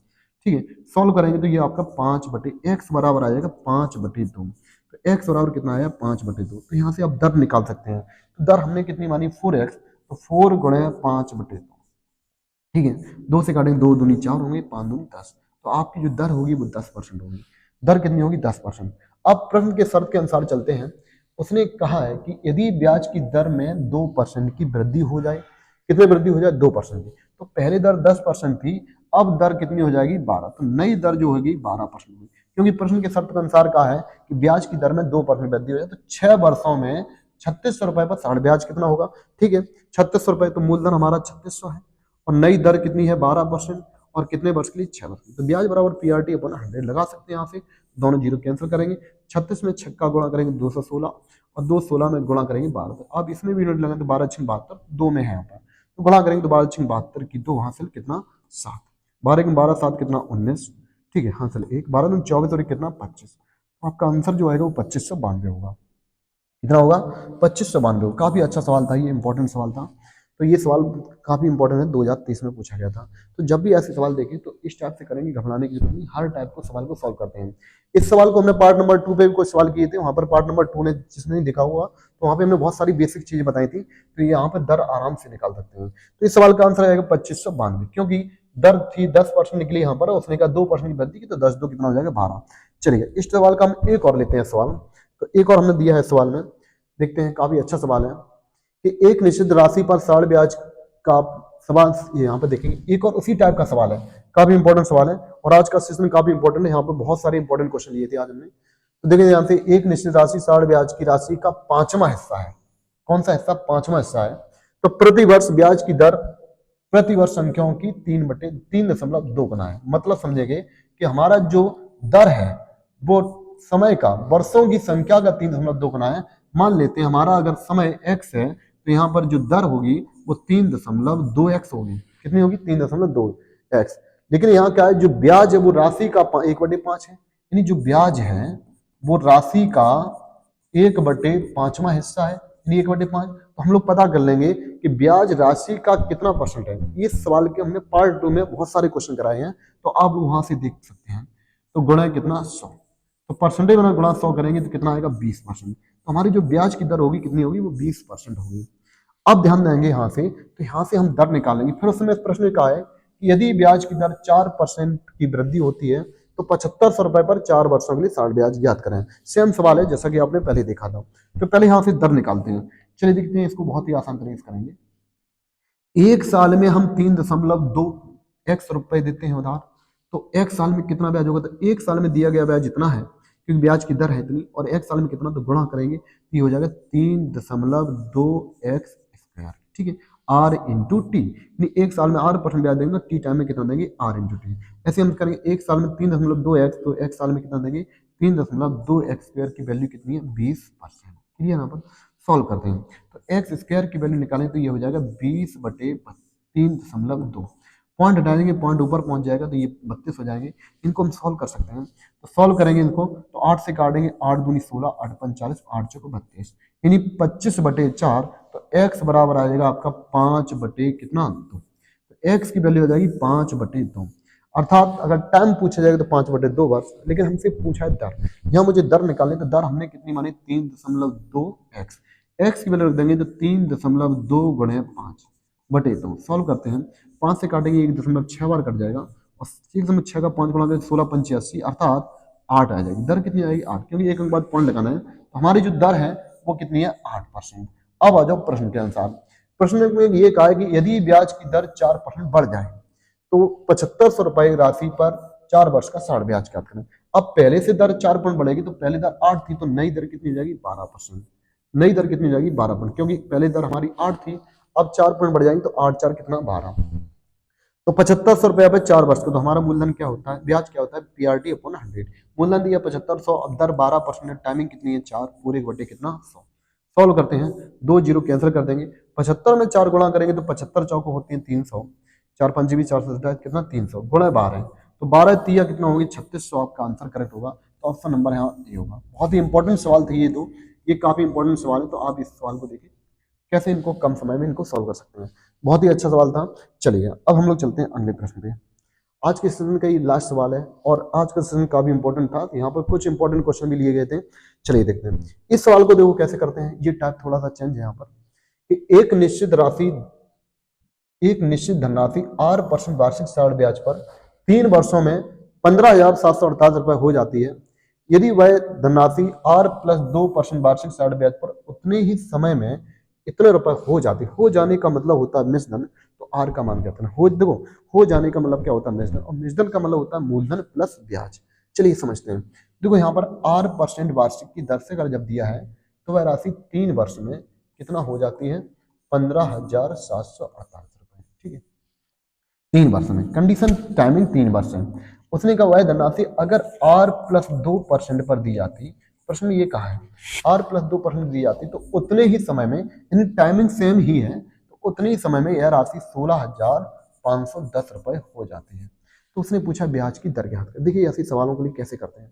Speaker 1: ठीक है, सॉल्व करेंगे तो ये आपका 5/x बराबर आ जाएगा 5/2। तो x बराबर कितना आया 5/2। तो यहाँ से आप दर निकाल सकते हैं। तो दर हमने कितनी मानी 4x, तो 4 गुणे 5/2। ठीक है, 2 से काटेंगे 2 दूनी 4 होंगे, 5 दूनी 10। तो आपकी जो दर होगी वो 10% होगी। दर कितनी होगी 10%। अब प्रश्न के शर्त के अनुसार चलते हैं। उसने कहा है कि यदि ब्याज की दर में 2% की वृद्धि हो जाए, कितनी वृद्धि हो जाए 2% की, तो पहले दर 10% थी, अब दर कितनी हो जाएगी 12। तो नई दर जो होगी 12% होगी, क्योंकि प्रश्न के शर्त के अनुसार कहा है कि ब्याज की दर में 2% वृद्धि हो जाए, तो 6 वर्षों में 3600 रुपए पर साढ़ ब्याज कितना होगा। ठीक है, 3600 रुपए, तो मूलधन हमारा 3600 है, और नई दर कितनी है 12%, और कितने वर्ष के लिए 6 वर्ष। तो ब्याज बराबर PRT अपन 100 लगा सकते हैं। यहाँ से दोनों जीरो कैंसिल करेंगे, 36 में 6 का गुणा करेंगे 216, और 216 में गुणा करेंगे 12। तो अब इसमें भी यूनिट लगाएंगे तो 12×6 = 72, 2 में है यहाँ पर, तो गुणा करेंगे तो 12×6 = 72 की 2 हासिल कितना 7, 12×12 7 कितना 19। ठीक है, हासिल 1, 12×24 और कितना 25। तो आपका आंसर जो आएगा वो 2592 होगा। कितना होगा 2592। काफी अच्छा सवाल था, ये इंपॉर्टेंट सवाल था। तो ये सवाल काफी इंपॉर्टेंट है, 2023 में पूछा गया था। तो जब भी ऐसे सवाल देखें तो इस टाइप से करेंगे, घबराने की जरूरत नहीं, हर टाइप को सवाल को सॉल्व करते हैं। इस सवाल को हमने पार्ट नंबर 2 पे भी कुछ सवाल किए थे, वहां पर पार्ट नंबर 2 ने जिसने नहीं देखा हुआ तो वहां पे हमने बहुत सारी बेसिक चीजें बताई थी, तो यहाँ पर दर आराम से निकाल सकते हैं। तो इस सवाल का आंसर आएगा 2592, क्योंकि दर थी 10% निकली यहाँ पर, उसने कहा 2% की वृद्धि की, तो 10 2 कितना हो जाएगा 12। चलिए इस सवाल का हम एक और लेते हैं सवाल। तो एक और हमने दिया है सवाल में, देखते हैं, काफी अच्छा सवाल है कि एक निश्चित राशि पर साढ़ ब्याज का सवाल, ये यहाँ पे देखेंगे एक और उसी टाइप का सवाल है, काफी इंपॉर्टेंट सवाल है, और आज का सेशन काफी इंपॉर्टेंट है। यहाँ पे बहुत सारे इंपॉर्टेंट क्वेश्चन लिए थे आज हमने। तो देखिए यहाँ से एक निश्चित राशि साढ़ ब्याज की राशि का 5वां हिस्सा है। कौन सा हिस्सा 5वां हिस्सा है। तो प्रति वर्ष ब्याज की दर प्रति वर्ष संख्याओं की 3/3.2 गुना है। मतलब समझेंगे कि हमारा जो दर है वो समय का, वर्षों की संख्या का 3.2 गुना है। मान लेते हैं हमारा अगर समय x है, तो यहाँ पर जो दर होगी वो 3.2x होगी। कितनी होगी 3.2x। लेकिन यहाँ क्या है, जो ब्याज है वो राशि का 1/5 है, यानी जो ब्याज है वो राशि का 1/5वां हिस्सा है, यानी 1/5। तो हम लोग पता कर लेंगे कि ब्याज राशि का कितना परसेंट है। इस सवाल के हमने पार्ट 2 में बहुत सारे क्वेश्चन कराए हैं, तो आप लोग वहां से देख सकते हैं। तो गुणा कितना 100, तो परसेंटेज बना गुणा 100 करेंगे तो कितना आएगा 20%। तो हमारी जो ब्याज की दर होगी कितनी होगी, वो 20% होगी। अब ध्यान देंगे यहाँ से, तो यहाँ से हम दर निकालेंगे। फिर उसमें प्रश्न कहा है कि यदि ब्याज की दर 4% की वृद्धि होती है तो 7500 रुपए पर 4 वर्षों के लिए साढ़ ब्याज ज्ञात करें। सेम सवाल है जैसा कि आपने पहले देखा था। तो पहले यहाँ से दर निकालते हैं। चलिए देखते हैं, इसको बहुत ही आसान तरीके से करेंगे। एक साल में हम 3.2x रुपए देते हैं उधार, तो एक साल में कितना ब्याज होगा, तो एक साल में दिया गया ब्याज इतना है क्योंकि ब्याज की दर है इतनी, और एक साल में कितना, तो गुणा करेंगे तो ये हो जाएगा 3.2x²। ठीक है, r इंटू टी, यानी एक साल में R% ब्याज देंगे, टी टाइम में कितना देंगे r इंटू टी। ऐसे हम करेंगे एक साल में 3.2x, तो एक साल में कितना देंगे 3.2x² की वैल्यू कितनी है 20%। क्लियर, यहाँ पर सॉल्व करते हैं तो x² की वैल्यू निकालें तो ये हो जाएगा 20/3.2। पॉइंट हटा देंगे, पॉइंट ऊपर पहुंच जाएगा तो ये 32 हो जाएंगे। इनको हम सॉल्व कर सकते हैं। तो सॉल्व करेंगे इनको, तो 8 से काटेंगे, 8 दूनी 16, 8 पंच 40, 8 चौको 32, यानी 25/4। तो x बराबर आ जाएगा आपका 5 कितना 2। तो x की वैल्यू हो जाएगी 5/2। अर्थात अगर टाइम पूछा जाएगा तो 5/2 वर्ष, लेकिन हमसे पूछा है दर। यहाँ मुझे दर निकालने, तो दर हमने कितनी मानी 3.2x। x की वैल्यू रख देंगे तो 3.2 गुणे 5/2। सॉल्व करते हैं, 5 से काटेंगे 1.6 बार कट जाएगा, और 1.6 का 5 गुणा करें 16 पंचे 80, अर्थात 8 आ जाएगी। दर कितनी आएगी 8, क्योंकि एक अंक बाद पॉइंट लगाना है। तो हमारी जो दर है वो कितनी है 8%। अब आ जाओ प्रश्न के अनुसार। प्रश्न में ये कहा है कि यदि ब्याज की दर 4% बढ़ जाए तो 7500 रुपए राशि पर 4 वर्ष का 60 ब्याज ज्ञात करें। अब पहले से दर 4 बढ़ेगी, तो पहले दर 8 थी, तो नई दर कितनी हो जाएगी 12%। नई दर कितनी हो जाएगी 12%, क्योंकि पहले दर हमारी 8 थी, अब 4 बढ़ जाएंगे, तो 8 4 कितना 12। तो 7500 रुपया पे 4 वर्ष का, तो हमारा मूलधन क्या होता है, ब्याज क्या होता है पीआरटी अपॉन 100। मूलधन दिया 7500, अब दर 12%, टाइमिंग कितनी है 4, पूरे बटे कितना 100। सॉल्व करते हैं, 2 जीरो कैंसिल कर देंगे। 75 में 4 गुणा करेंगे तो 75 चौको होती है 300, 4 पंजी भी 400 कितना 300 गुणा 12 है, तो 12 तिया कितना होगी 3600। आपका आंसर करेक्ट होगा, तो ऑप्शन नंबर यहाँ ए होगा। बहुत ही इंपॉर्टेंट सवाल थे ये दो, ये काफी इंपॉर्टेंट सवाल है, तो आप इस सवाल को देखिए कैसे इनको कम समय में इनको सॉल्व कर सकते हैं। बहुत ही अच्छा सवाल था। चलिए अब हम लोग चलते हैं अगले प्रश्न पे। आज के सेशन का ये लास्ट सवाल है, और आज का सेशन काफी इंपॉर्टेंट था, यहाँ पर कुछ इंपॉर्टेंट क्वेश्चन भी लिए गए थे। चलिए देखते हैं इस सवाल को, देखो कैसे करते हैं। ये टाइप थोड़ा सा चेंज है यहाँ पर कि एक निश्चित धनराशि R% वार्षिक साढ़ ब्याज पर 3 वर्षों में 15,748 रुपए हो जाती है। यदि वह धनराशि R+2% वार्षिक साढ़ ब्याज पर उतने ही समय में इतने रुपए हो जाती, हो जाने का मतलब होता है मिश्रधन, तो आर का मान कहते हैं। हो देखो, हो जाने का मतलब क्या होता है मिश्रधन, और मिश्रधन का मतलब होता है मूलधन प्लस ब्याज। चलिए समझते हैं। देखो यहाँ पर R% वार्षिक की दर से अगर जब दिया है, तो वह राशि 3 वर्ष में कितना हो जाती है 15,748 रुपए। ठीक है, 3 वर्ष में, कंडीशन टाइमिंग 3 वर्ष है। उसने कहा वह धनराशि अगर R+2% पर दी जाती, प्रश्न में ये कहा है R+2% दी जाती, तो उतने ही समय में, यानी टाइमिंग सेम ही है, तो उतने ही समय में यह राशि 16,510 रुपए हो जाती है। तो उसने पूछा ब्याज की दर ज्ञात कर। देखिए ऐसे सवालों के लिए कैसे करते हैं,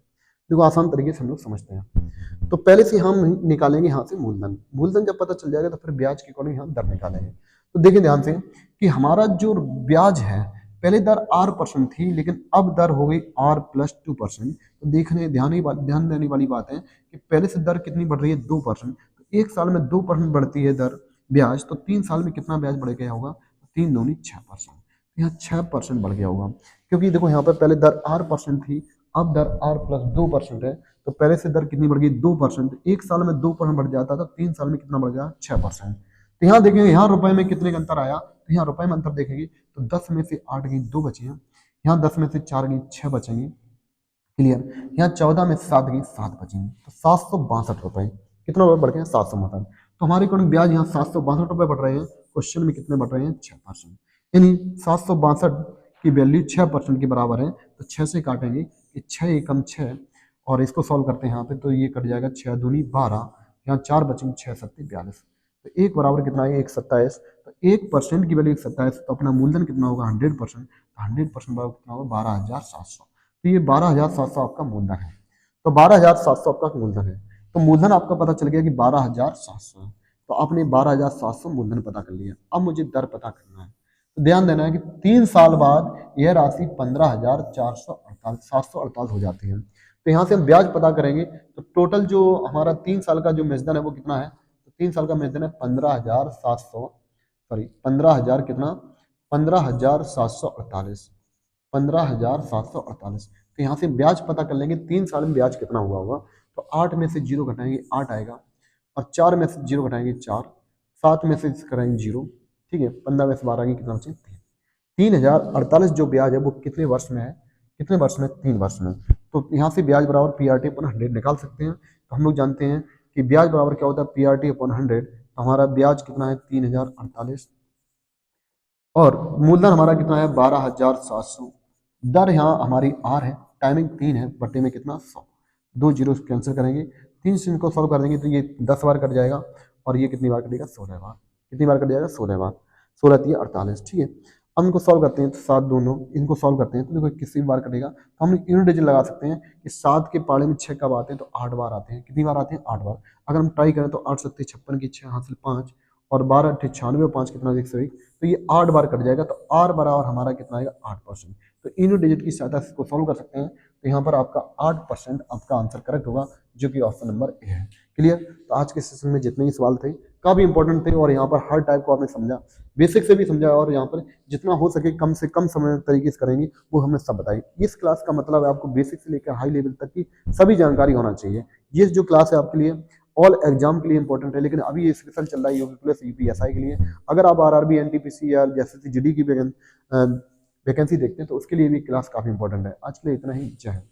Speaker 1: देखो आसान तरीके से हम लोग समझते हैं। तो पहले से हम निकालेंगे यहाँ से मूलधन। मूलधन जब पता चल जाएगा तो फिर ब्याज के अकॉर्डिंग यहाँ दर निकालेंगे। तो देखिए ध्यान से कि हमारा जो ब्याज है, पहले दर R% थी, लेकिन अब दर हो गई R+2%। तो ध्यान देने वाली बात है कि पहले से दर कितनी बढ़ रही है 2%। तो एक साल में 2% बढ़ती है दर ब्याज, तो 3 साल में कितना ब्याज बढ़ गया होगा, 3 दूनी 6%। यहाँ 6% बढ़ गया होगा, क्योंकि देखो यहाँ पर पहले दर R% थी, अब दर R+2% है, तो पहले से दर कितनी बढ़ गई 2%। एक साल में 2% बढ़ जाता था, 3 साल में कितना बढ़ गया 6%। तो यहाँ देखेंगे यहाँ रुपए में कितने का अंतर आया, तो यहाँ रुपए में अंतर देखेंगे तो 10 में से 8 गई 2 बचे हैं, यहाँ 10 में से 4 गई 6 बचेंगे, क्लियर। यहाँ 14 में से 7 गई 7 बचेंगे, तो 762 रुपए, कितना रुपए बढ़ गए 762। तो हमारे अकॉर्डिंग ब्याज यहाँ 762 रुपए बढ़ रहे हैं, क्वेश्चन में कितने बढ़ रहे हैं 6%। यानी 762 की वैल्यू 6% के बराबर है, तो 6 से काटेंगे कि 6 एकम 6, और इसको सॉल्व करते हैं यहाँ पे, तो ये कट जाएगा 6 दूनी 12, यहाँ 4 बचेंगे 6 सत्ते 42, तो एक बराबर कितना है 127। तो 1% की वैल्यू 127, तो अपना मूलधन कितना होगा 100%, तो 100% बराबर कितना होगा 12,700। तो ये 12,700 आपका मूलधन है। तो 12,700 आपका मूलधन है, तो मूलधन आपका पता चल गया कि 12,700 है। तो आपने 12,700 मूलधन पता कर लिया। अब मुझे दर पता करना है, तो ध्यान देना है कि 3 साल बाद यह राशि 15,748 हो जाती है। तो यहाँ से हम ब्याज पता करेंगे, तो टोटल जो हमारा 3 साल का जो मेजदन है वो कितना है, तो 3 साल का मेजदन है 15,700, सॉरी 15,000 कितना 15,748, 15,748। तो यहाँ से ब्याज पता कर लेंगे 3 साल में ब्याज कितना हुआ होगा। तो 8 में से 0 घटाएंगे 8 आएगा, और 4 में से 0 घटाएंगे 4, 7 में से कराएंगे 0, ठीक है, 15 में से 12 आएंगे कितना बचे 3। 3,048 जो ब्याज है वो कितने वर्ष में है, कितने वर्ष में 3 वर्ष में। तो यहाँ से ब्याज बराबर पीआरटी अपॉन 100 निकाल सकते हैं। तो हम लोग जानते हैं कि ब्याज बराबर क्या होता है पीआरटी अपॉन 100। तो हमारा ब्याज कितना है 3,048, और मूलधन हमारा कितना है 12,700। दर यहाँ हमारी आर है, टाइमिंग 3 है, बटे में कितना 100, 2 जीरो कैंसिल करेंगे, 3 से इनको सॉल्व कर देंगे तो ये 10 बार कट जाएगा, और ये कितनी बार कटेगा 16 बार। कितनी बार कट जाएगा 16 बार, 16 3 48, ठीक है। अब इनको सॉल्व करते हैं, तो 7 दोनों इनको सॉल्व करते हैं, तो देखो किसी बार कटेगा, तो हम यूनिट डिजिट लगा सकते हैं कि 7 के पाड़े में 6 कब आते हैं, तो 8 बार आते हैं। कितनी बार आते हैं 8 बार। अगर हम ट्राई करें तो 8 सत्ते 56 की 6 हासिल 5, और 12 अट्ठे 96, 5 कितना 101, तो ये 8 बार कट जाएगा। तो आर बराबर हमारा कितना आएगा 8%। तो इन डिजिट की सहायता से इसको सॉल्व कर सकते हैं। तो यहाँ पर आपका 8% आपका आंसर करेक्ट होगा, जो कि ऑप्शन नंबर ए है। क्लियर। तो आज के सेशन में जितने ही सवाल थे काफ़ी इंपॉर्टेंट थे और यहाँ पर हर टाइप को आपने समझा, बेसिक से भी समझा और यहाँ पर जितना हो सके कम से कम समय तरीके से करेंगे वो हमने सब बताई। इस क्लास का मतलब है आपको बेसिक से लेकर हाई लेवल तक की सभी जानकारी होना चाहिए। ये जो क्लास है आपके लिए ऑल एग्जाम के लिए इंपॉर्टेंट है, लेकिन अभी ये स्पेशल चल रहा है यूपी प्लस यूपीएसआई के लिए। अगर आप आरआरबी एनटीपीसी या जैसे जीडी की वैकेंसी देखते हैं तो उसके लिए भी क्लास काफ़ी इंपॉर्टेंट है। आज के लिए इतना ही, जय हिंद।